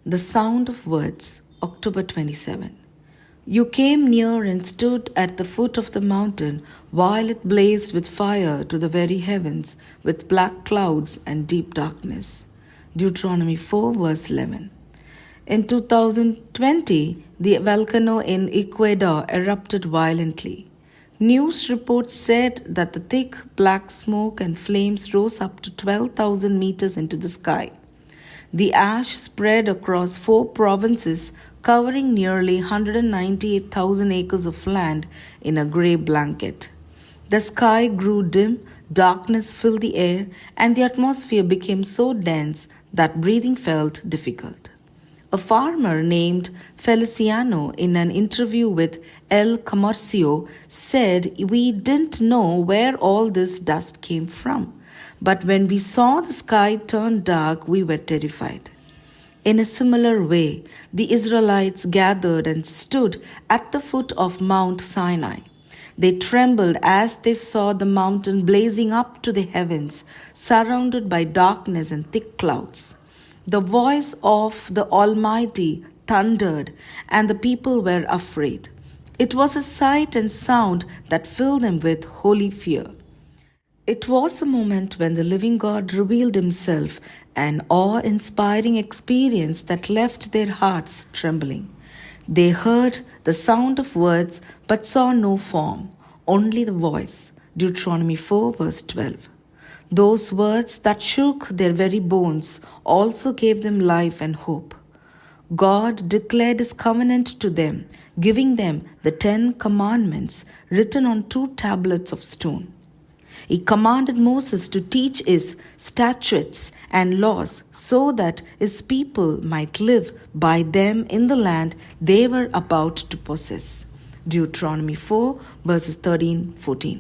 The Sound of Words, October 27. You came near and stood at the foot of the mountain while it blazed with fire to the very heavens, with black clouds and deep darkness. Deuteronomy 4, verse 11. In 2020, the volcano in Ecuador erupted violently. News reports said that the thick black smoke and flames rose up to 12,000 meters into the sky. The ash spread across 4 provinces, covering nearly 198,000 acres of land in a grey blanket. The sky grew dim, darkness filled the air, and the atmosphere became so dense that breathing felt difficult. A farmer named Feliciano, in an interview with Comercio, said, "We didn't know where all this dust came from. But when we saw the sky turn dark, we were terrified." In a similar way, the Israelites gathered and stood at the foot of Mount Sinai. They trembled as they saw the mountain blazing up to the heavens, surrounded by darkness and thick clouds. The voice of the Almighty thundered, and the people were afraid. It was a sight and sound that filled them with holy fear. It was a moment when the living God revealed himself, an awe-inspiring experience that left their hearts trembling. They heard the sound of words but saw no form, only the voice. Deuteronomy 4, verse 12. Those words that shook their very bones also gave them life and hope. God declared his covenant to them, giving them the 10 commandments written on 2 tablets of stone. He commanded Moses to teach his statutes and laws so that his people might live by them in the land they were about to possess. Deuteronomy 4, verses 13-14.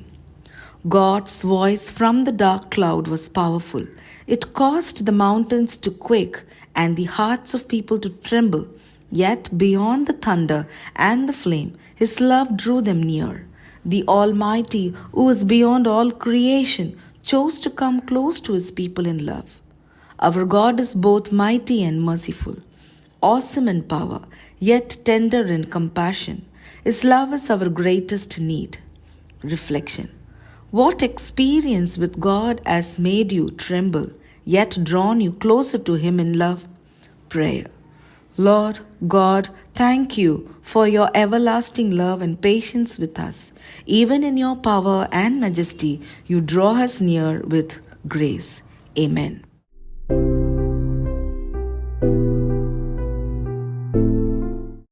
God's voice from the dark cloud was powerful. It caused the mountains to quake and the hearts of people to tremble. Yet beyond the thunder and the flame, his love drew them near. The Almighty, who is beyond all creation, chose to come close to his people in love. Our God is both mighty and merciful, awesome in power, yet tender in compassion. His love is our greatest need. Reflection. What experience with God has made you tremble, yet drawn you closer to him in love? Prayer. Lord God, thank you for your everlasting love and patience with us. Even in your power and majesty, you draw us near with grace. Amen.